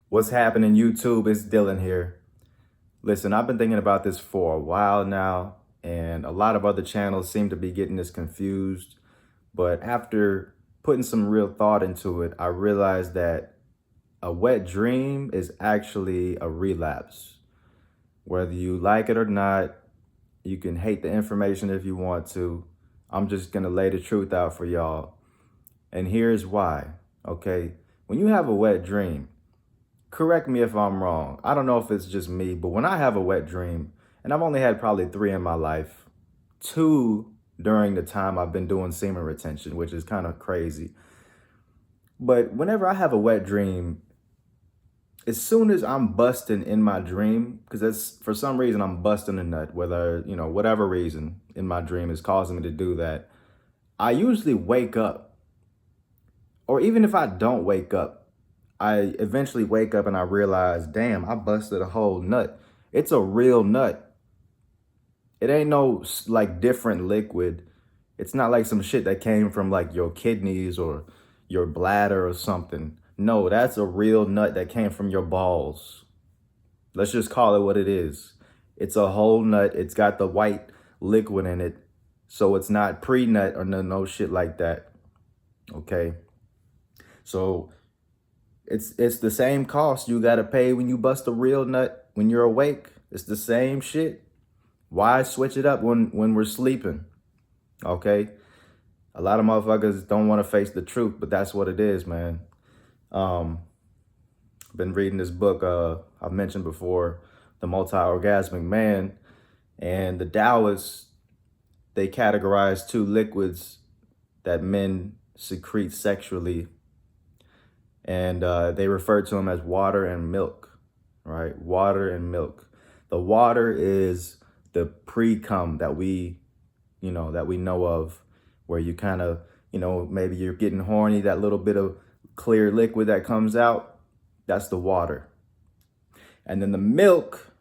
What's happening, YouTube? It's Dylan here. Listen, I've been thinking about this for a while now, and a lot of other channels seem to be getting this confused. But after putting some real thought into it, I realized that a wet dream is actually a relapse. Whether you like it or not, you can hate the information if you want to. I'm just gonna lay the truth out for y'all. And here's why, okay? When you have a wet dream, correct me if I'm wrong. I don't know if it's just me, but when I have a wet dream, and I've only had probably 3 in my life, 2 during the time I've been doing semen retention, which is kind of crazy. But whenever I have a wet dream, as soon as I'm busting in my dream, because that's for some reason I'm busting a nut, whether, whatever reason in my dream is causing me to do that, I usually wake up. Or even if I don't wake up, I eventually wake up and I realize, damn, I busted a whole nut. It's a real nut. It ain't no like different liquid. It's not like some shit that came from like your kidneys or your bladder or something. No, that's a real nut that came from your balls. Let's just call it what it is. It's a whole nut. It's got the white liquid in it. So it's not pre-nut or no shit like that. Okay. So it's the same cost you gotta pay when you bust a real nut when you're awake. It's the same shit. Why switch it up when we're sleeping? Okay. A lot of motherfuckers don't want to face the truth, but that's what it is, man. Um, been reading this book I've mentioned before, The Multi-Orgasmic Man, and the Taoists, they categorize 2 liquids that men secrete sexually, and they refer to them as water and milk, right? Water and milk. The water is the pre-cum that we know of, where you kind of, maybe you're getting horny, that little bit of clear liquid that comes out, that's the water. And then the milk,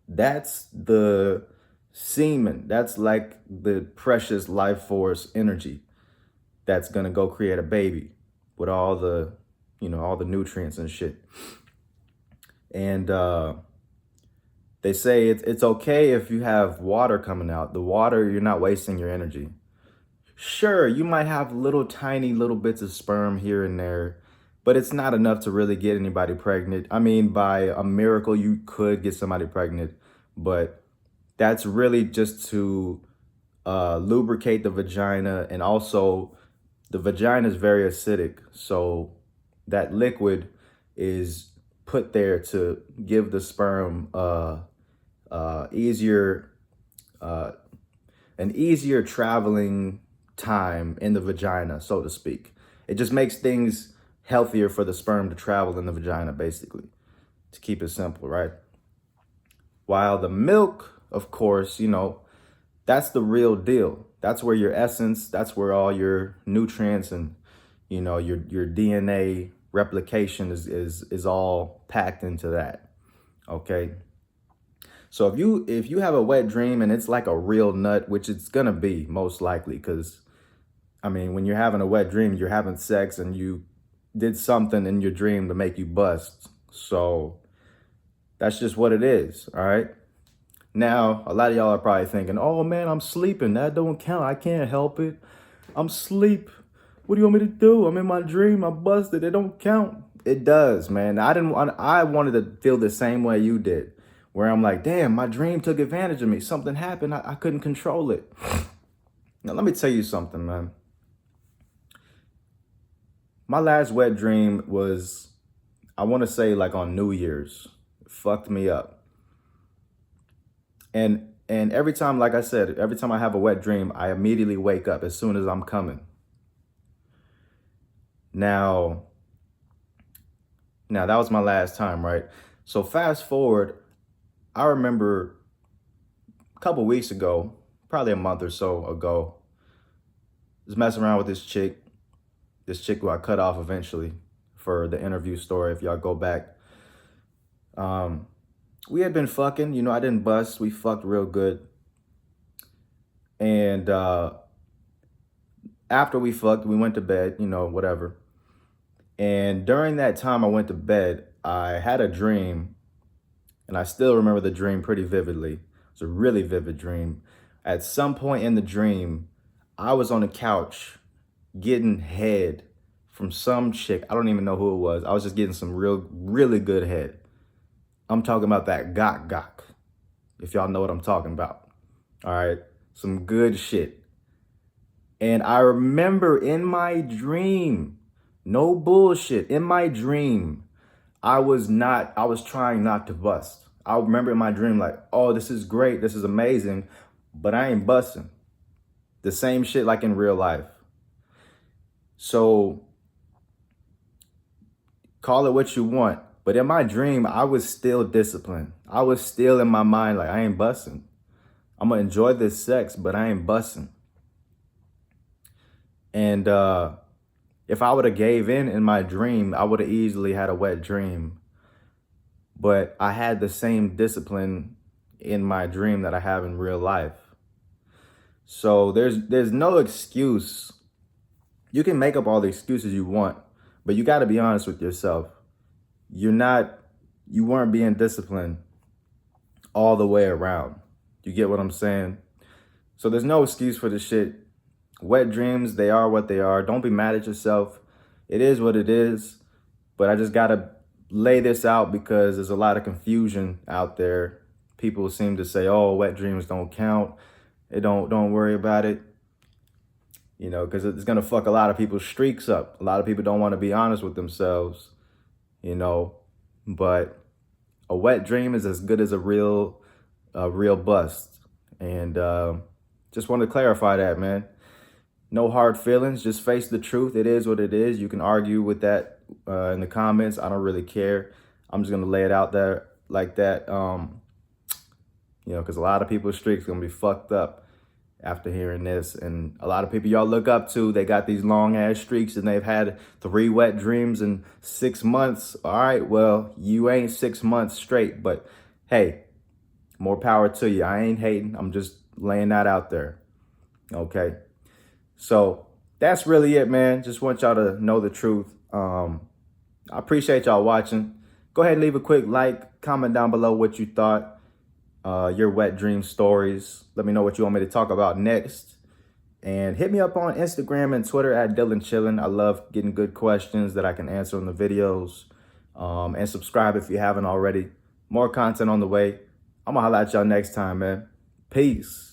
that's the semen. That's like the precious life force energy that's gonna go create a baby with all the, all the nutrients and shit. And they say it's okay if you have water coming out. The water, you're not wasting your energy. Sure, you might have tiny little bits of sperm here and there, but it's not enough to really get anybody pregnant. I mean, by a miracle, you could get somebody pregnant, but that's really just to lubricate the vagina. And also, the vagina is very acidic. So that liquid is put there to give the sperm easier, an easier traveling time in the vagina, so to speak. It just makes things healthier for the sperm to travel in the vagina, basically, to keep it simple, right? While the milk, of course, that's the real deal. That's where your essence, that's where all your nutrients and, your DNA replication is all packed into that. Okay. So if you have a wet dream and it's like a real nut, which it's gonna be most likely, because I mean, when you're having a wet dream, you're having sex and you did something in your dream to make you bust. So that's just what it is, all right? Now, a lot of y'all are probably thinking, oh man, I'm sleeping. That don't count. I can't help it. I'm asleep. What do you want me to do? I'm in my dream. I busted. It don't count. It does, man. I wanted to feel the same way you did, where I'm like, damn, my dream took advantage of me. Something happened. I couldn't control it. Now, let me tell you something, man. My last wet dream was, I want to say like on New Year's. It fucked me up. And every time, like I said, every time I have a wet dream, I immediately wake up as soon as I'm coming. Now that was my last time, right? So fast forward, I remember a couple weeks ago, probably a month or so ago, I was messing around with this chick who I cut off eventually for the interview story, if y'all go back. We had been fucking, I didn't bust. We fucked real good. And after we fucked, we went to bed, whatever. And during that time I went to bed, I had a dream, and I still remember the dream pretty vividly. It was a really vivid dream. At some point in the dream, I was on the couch getting head from some chick. I don't even know who it was. I was just getting some really good head. I'm talking about that gok, if y'all know what I'm talking about. All right, some good shit. And I remember in my dream, no bullshit, in my dream, I was trying not to bust. I remember in my dream like, oh, this is great, this is amazing, but I ain't busting. The same shit like in real life. So call it what you want. But in my dream, I was still disciplined. I was still in my mind like, I ain't busting. I'm gonna enjoy this sex, but I ain't busting. And if I would have gave in my dream, I would have easily had a wet dream. But I had the same discipline in my dream that I have in real life. So there's no excuse. You can make up all the excuses you want, but you got to be honest with yourself. You weren't being disciplined all the way around. You get what I'm saying? So there's no excuse for this shit. Wet dreams, they are what they are. Don't be mad at yourself. It is what it is. But I just got to lay this out because there's a lot of confusion out there. People seem to say, oh, wet dreams don't count. Don't worry about it. You know, because it's going to fuck a lot of people's streaks up. A lot of people don't want to be honest with themselves, you know. But a wet dream is as good as a real bust. And just want to clarify that, man. No hard feelings. Just face the truth. It is what it is. You can argue with that in the comments. I don't really care. I'm just going to lay it out there like that. You know, because a lot of people's streaks going to be fucked up after hearing this. And a lot of people y'all look up to, they got these long ass streaks and they've had 3 wet dreams in 6 months. All right, well, you ain't 6 months straight, but hey, more power to you. I ain't hating. I'm just laying that out there. Okay. So that's really it, man. Just want y'all to know the truth. I appreciate y'all watching. Go ahead and leave a quick like, comment down below what you thought. Your wet dream stories. Let me know what you want me to talk about next. And hit me up on Instagram and Twitter at DylanChillin. I love getting good questions that I can answer in the videos. And subscribe if you haven't already. More content on the way. I'm gonna holla at y'all next time, man. Peace.